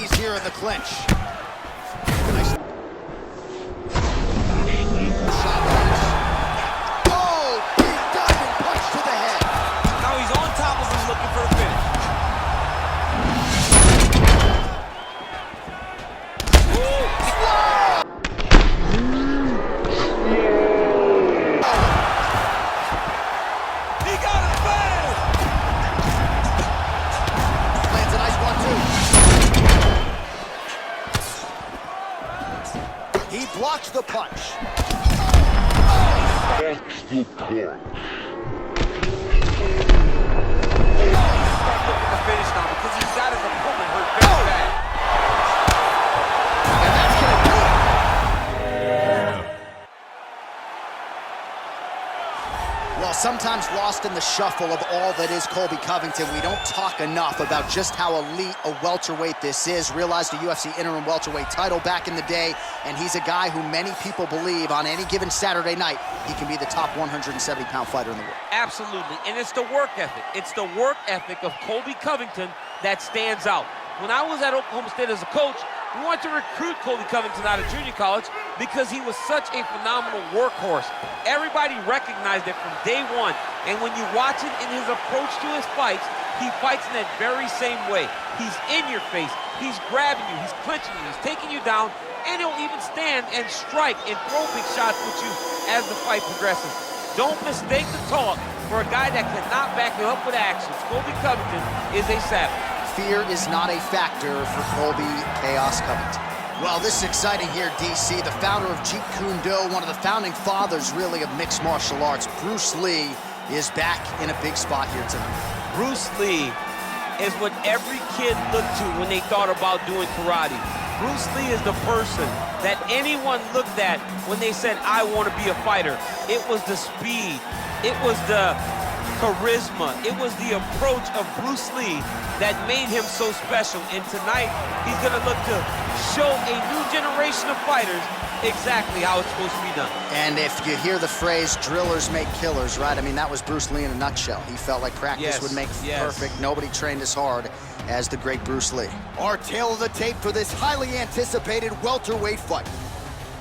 knees here in the clinch. Nice. Shot. Oh, big diving punch to the head. Now he's on top of him looking for a finish. He blocks the punch. Blocks the punch. Looking to finish now because he's got his opponent hurt very bad. And that's gonna do it. Well, sometimes lost in the shuffle of all that is Colby Covington, we don't talk enough about just how elite a welterweight this is. Realized the UFC Interim Welterweight title back in the day, and he's a guy who many people believe on any given Saturday night, he can be the top 170-pound fighter in the world. Absolutely, and it's the work ethic. It's the work ethic of Colby Covington that stands out. When I was at Oklahoma State as a coach, we wanted to recruit Colby Covington out of junior college because he was such a phenomenal workhorse. Everybody recognized it from day one, and when you watch it in his approach to his fights, he fights in that very same way. He's in your face, he's grabbing you, he's clinching you, he's taking you down, and he'll even stand and strike and throw big shots with you as the fight progresses. Don't mistake the talk for a guy that cannot back it up with actions. Colby Covington is a savage. Fear is not a factor for Colby Chaos Covington. Well, this is exciting here, DC. The founder of Jeet Kune Do, one of the founding fathers, really, of mixed martial arts, Bruce Lee, is back in a big spot here tonight. Bruce Lee is what every kid looked to when they thought about doing karate. Bruce Lee is the person that anyone looked at when they said, I want to be a fighter. It was the speed. It was the charisma. It was the approach of Bruce Lee that made him so special. And tonight, he's going to look to show a new generation of fighters exactly how it's supposed to be done. And if you hear the phrase, drillers make killers, right? I mean, that was Bruce Lee in a nutshell. He felt like practice would make perfect. Nobody trained as hard as the great Bruce Lee. Our tale of the tape for this highly anticipated welterweight fight.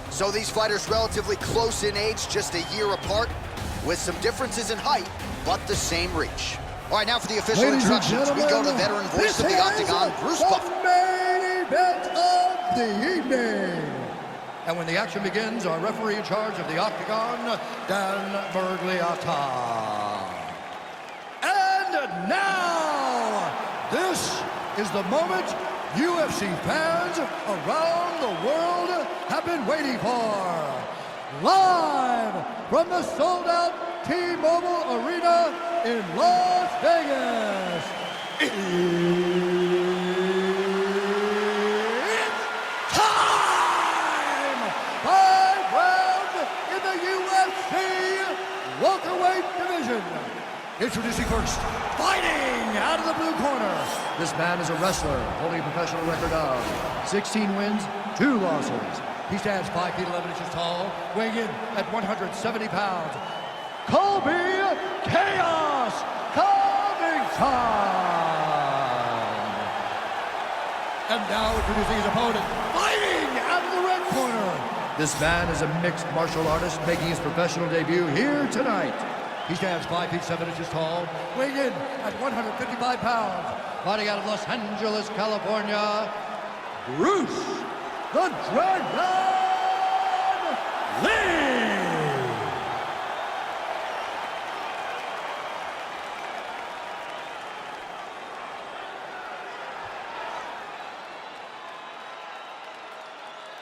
So these fighters relatively close in age, just a year apart, with some differences in height, but the same reach. All right, now for the official introductions, we go to veteran voice of the Octagon, Bruce Buffer. Main event of the evening. And when the action begins, our referee in charge of the Octagon, Dan Bergliata. And now, this is the moment UFC fans around the world have been waiting for. Live from the sold-out T-Mobile Arena in Las Vegas. It's time! 5 rounds in the UFC Welterweight division. Introducing first, fighting out of the blue corner. This man is a wrestler holding a professional record of 16 wins, 2 losses. He stands 5 feet 11 inches tall, weighing in at 170 pounds. Colby Chaos Covington! And now introducing his opponent, fighting out of the red corner. This man is a mixed martial artist making his professional debut here tonight. He stands 5 feet 7 inches tall, weighing in at 155 pounds. Fighting out of Los Angeles, California, Bruce the Dragon Lee!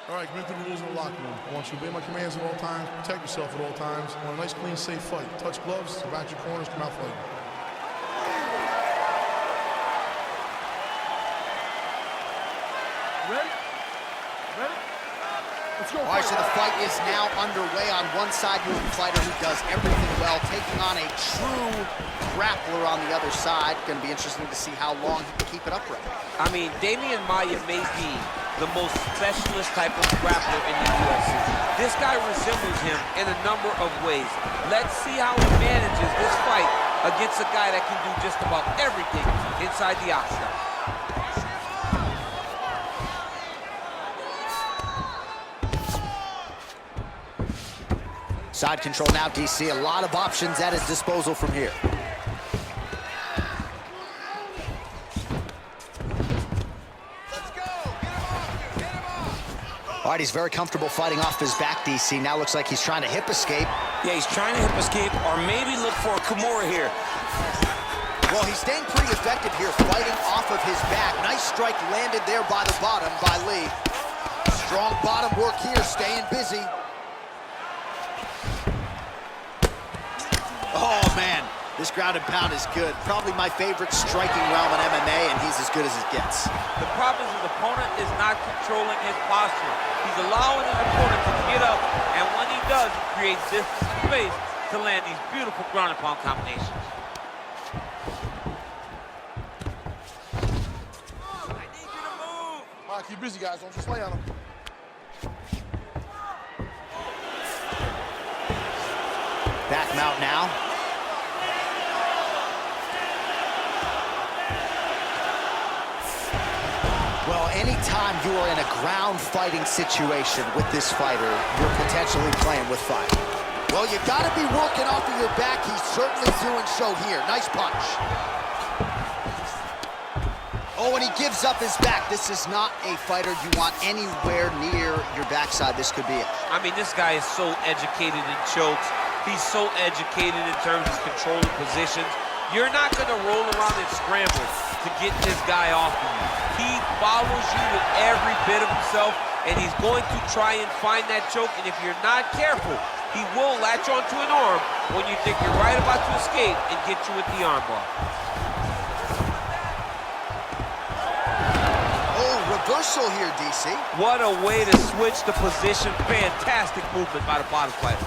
All right, commit to the rules of the locker room. I want you to obey my commands at all times, protect yourself at all times. I want a nice, clean, safe fight. Touch gloves, back your corners, come out fighting. Ready? Ready? Let's go. All right, so the fight is now underway. On one side, you have a fighter who does everything well, taking on a true grappler on the other side. Going to be interesting to see how long he can keep it upright. I mean, Damian Maia may be the most specialist type of grappler in the UFC. This guy resembles him in a number of ways. Let's see how he manages this fight against a guy that can do just about everything inside the octagon. Side control now, DC. A lot of options at his disposal from here. All right, he's very comfortable fighting off his back, DC. Now looks like he's trying to hip escape. Yeah, he's trying to hip escape or maybe look for a Kimura here. Well, he's staying pretty effective here, fighting off of his back. Nice strike landed there by the bottom by Lee. Strong bottom work here, staying busy. Oh, man, this ground and pound is good. Probably my favorite striking realm in MMA, and he's as good as it gets. The problem is his opponent is not controlling his posture. He's allowing his opponent to get up, and when he does, he creates distance and space to land these beautiful ground and pound combinations. I need you to move. All right, keep busy, guys. Don't just lay on him. Back mount now. Well, anytime you are in a ground fighting situation with this fighter, you're potentially playing with fire. Well, you gotta be working off of your back. He's certainly doing so here. Nice punch. Oh, and he gives up his back. This is not a fighter you want anywhere near your backside. This could be it. I mean, this guy is so educated in chokes. He's so educated in terms of controlling positions. You're not going to roll around and scramble to get this guy off of you. He follows you with every bit of himself, and he's going to try and find that choke. And if you're not careful, he will latch onto an arm when you think you're right about to escape and get you with the armbar. Oh, reversal here, DC. What a way to switch the position. Fantastic movement by the bottom fighter.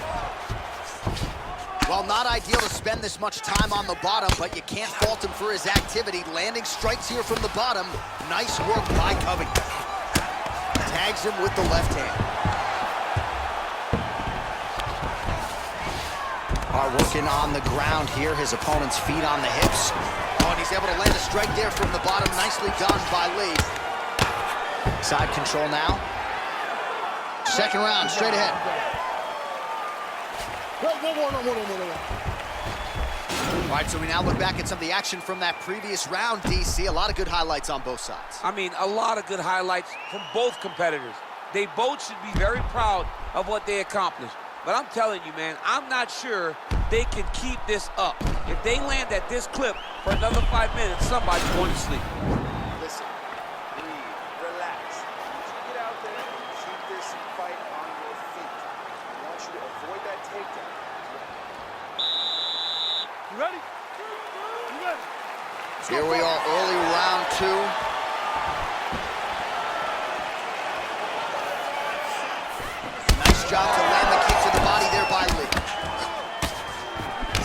Well, not ideal to spend this much time on the bottom, but you can't fault him for his activity. Landing strikes here from the bottom. Nice work by Covington. Tags him with the left hand. Are working on the ground here. His opponent's feet on the hips. Oh, and he's able to land a strike there from the bottom. Nicely done by Lee. Side control now. Second round, straight ahead. All right, so we now look back at some of the action from that previous round, DC. A lot of good highlights on both sides. I mean, a lot of good highlights from both competitors. They both should be very proud of what they accomplished. But I'm telling you, man, I'm not sure they can keep this up. If they land at this clip for another 5 minutes, somebody's going to sleep. Listen, breathe, relax. I want you to get out there and keep this fight on your feet. I want you to avoid that takedown. You ready? You ready? Here we are, early round two. Nice job to land the kick to the body there by Lee.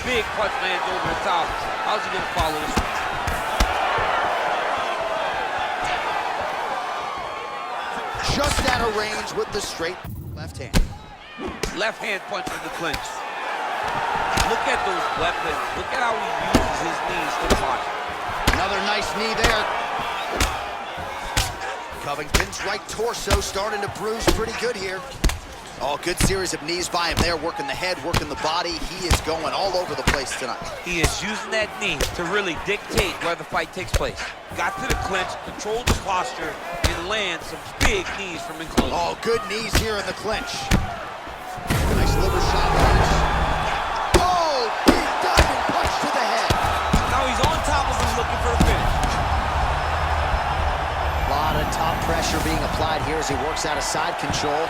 Big punch lands over the top. How's he going to follow this one? Just out of range with the straight left hand. Left hand punch in the clinch. Look at those weapons. Look at how he uses his knees for the body. Another nice knee there. Covington's right torso starting to bruise pretty good here. Oh, good series of knees by him there, working the head, working the body. He is going all over the place tonight. He is using that knee to really dictate where the fight takes place. Got to the clinch, controlled the posture, and land some big knees from in close. Oh, good knees here in the clinch. Nice liver shot punch. Oh, big diving punch to the head. Now he's on top of him looking for a finish. A lot of top pressure being applied here as he works out of side control.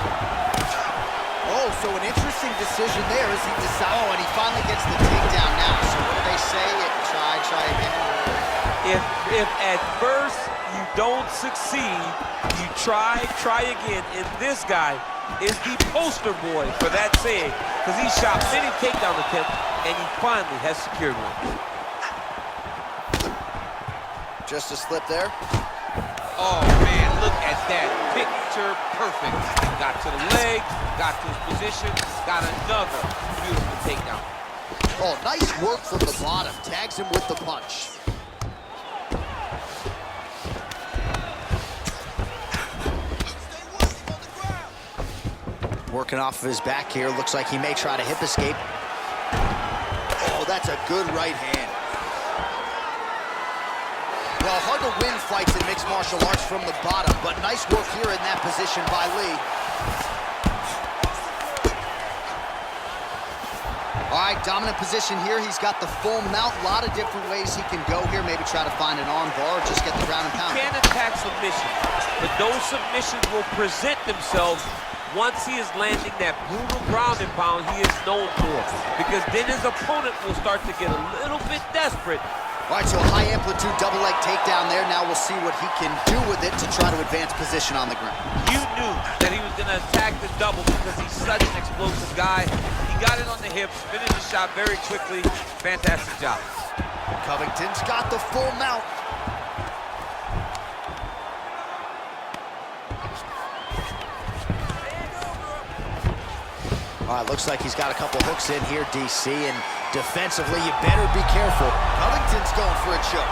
Oh, so an interesting decision there as he decides. Oh, and he finally gets the takedown now. So what do they say? Try again. If at first you don't succeed, you try again. And this guy is the poster boy for that saying, because he shot many takedown attempts, and he finally has secured one. Just a slip there. Oh, man, look at that. Picture perfect. Got to the leg, got to his position, got another beautiful takedown. Oh, nice work from the bottom. Tags him with the punch. working off of his back here. Looks like he may try to hip escape. Oh, that's a good right hand. Well, hard to win fights in mixed martial arts from the bottom, but nice work here in that position by Lee. All right, dominant position here. He's got the full mount. A lot of different ways he can go here. Maybe try to find an arm bar or just get the ground and pound. He can attack submissions, but those submissions will present themselves once he is landing that brutal ground and pound he is known for. Because then his opponent will start to get a little bit desperate. All right, so a high amplitude double leg takedown there. Now we'll see what he can do with it to try to advance position on the ground. You knew that he was going to attack the double because he's such an explosive guy. He got it on the hips, finished the shot very quickly. Fantastic job. Covington's got the full mount. All right, looks like he's got a couple hooks in here, DC, and defensively, you better be careful. Covington's going for a choke.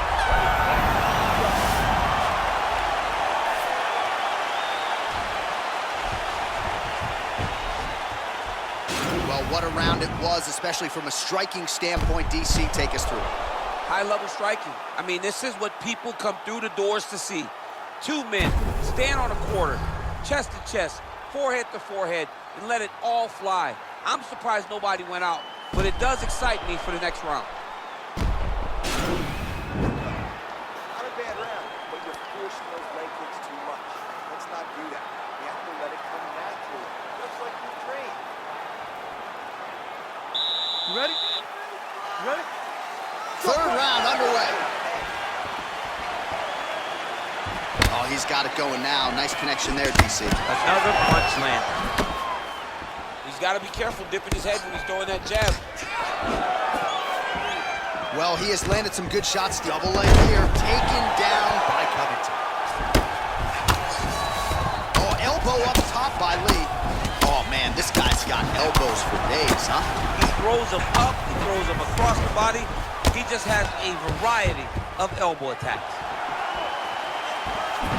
Well, what a round it was, especially from a striking standpoint. DC, take us through. High-level striking. I mean, this is what people come through the doors to see. Two men stand on a quarter, chest to chest, forehead to forehead, and let it all fly. I'm surprised nobody went out, but it does excite me for the next round. Not a bad round, but you're forcing those leg kicks too much. Let's not do that. You have to let it come naturally, just like you train. You ready? You ready? Third round underway. Oh, he's got it going now. Nice connection there, DC. Another punch landed. He's got to be careful dipping his head when he's throwing that jab. Well, he has landed some good shots. Double leg here, taken down by Covington. Oh, elbow up top by Lee. Oh, man, this guy's got elbows for days, huh? He throws them up, he throws them across the body. He just has a variety of elbow attacks.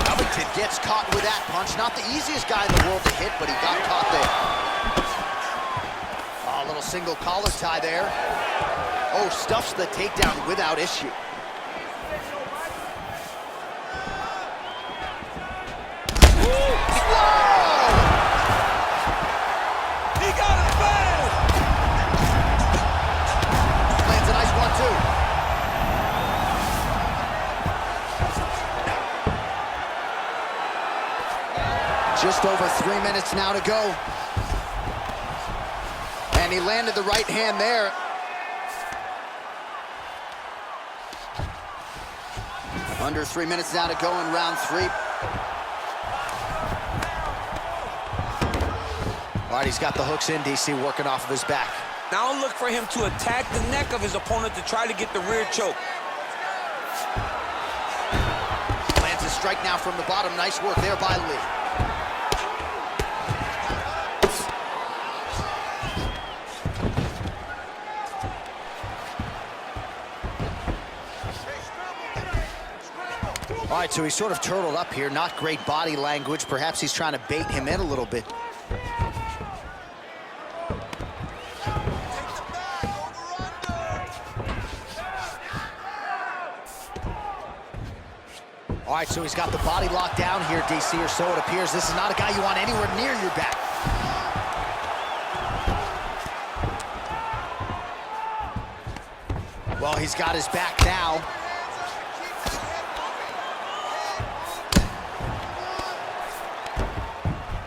Covington gets caught with that punch. Not the easiest guy in the world to hit, but he got caught there. Oh, a little single collar tie there. Oh, stuffs the takedown without issue. He got it fast! Lands a nice 1-2. Just over 3 minutes now to go. And he landed the right hand there. Under 3 minutes now to go in round 3. All right, he's got the hooks in, DC, working off of his back. Now look for him to attack the neck of his opponent to try to get the rear choke. Lands a strike now from the bottom. Nice work there by Lee. All right, so he's sort of turtled up here. Not great body language. Perhaps he's trying to bait him in a little bit. All right, so he's got the body locked down here, DC, or so it appears. This is not a guy you want anywhere near your back. Well, he's got his back now.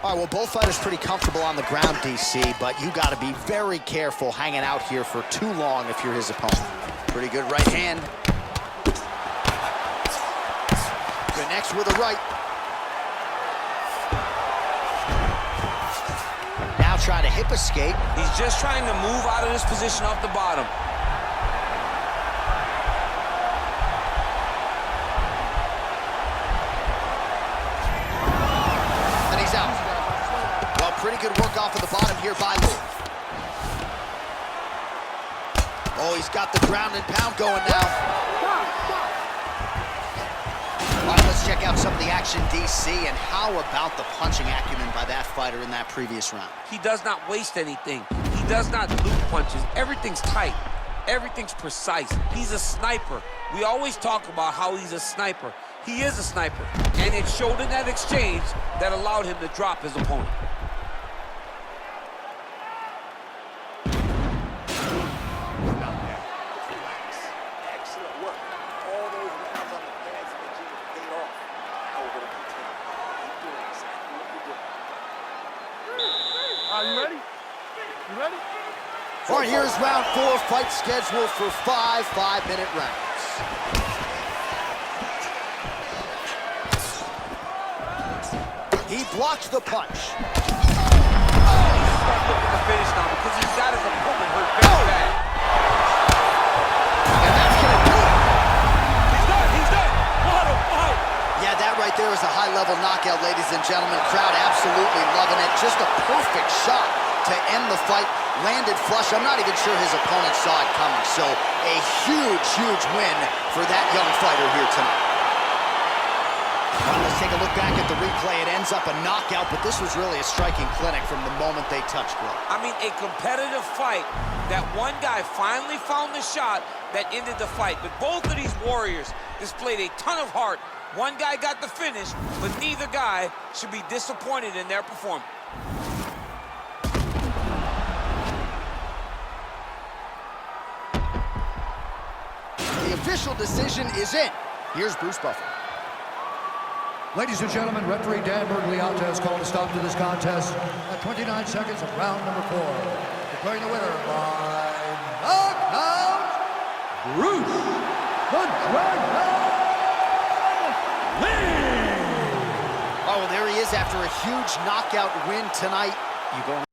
All right, well, both fighters pretty comfortable on the ground, DC, but you got to be very careful hanging out here for too long if you're his opponent. Pretty good right hand. Connects with a right. Now trying to hip escape. He's just trying to move out of this position off the bottom. And he's out. Well, pretty good work off of the bottom here by Lee. Oh, he's got the ground and pound going now. All right, let's check check out some of the action, DC, and how about the punching acumen by that fighter in that previous round? He does not waste anything. He does not loop punches. Everything's tight. Everything's precise. He's a sniper. We always talk about how he's a sniper. He is a sniper, and it showed in that exchange that allowed him to drop his opponent. Excellent work. All those rounds on the pads in the gym paid off. Now we're going to continue. Keep doing exactly what you're doing. Are you ready? You ready? All right, here's round 4, fight scheduled for 5 5-minute rounds. He blocks the punch. He's looking to finish now because he's got his opponent hurt very bad. And that's gonna do it. He's done. He's done. What a fight. Yeah, that right there is a high-level knockout, ladies and gentlemen. Crowd absolutely loving it. Just a perfect shot to end the fight. Landed flush. I'm not even sure his opponent saw it coming. So a huge, huge win for that young fighter here tonight. All right, let's take a look back at the replay. It ends up a knockout, but this was really a striking clinic from the moment they touched gloves. I mean, a competitive fight that one guy finally found the shot that ended the fight. But both of these warriors displayed a ton of heart. One guy got the finish, but neither guy should be disappointed in their performance. The official decision is in. Here's Bruce Buffer. Ladies and gentlemen, referee Dan Bergliata has called a stop to this contest at 29 seconds of round number 4. Declaring the winner by knockout, Bruce the Dragon Lee! Oh, there he is after a huge knockout win tonight. You going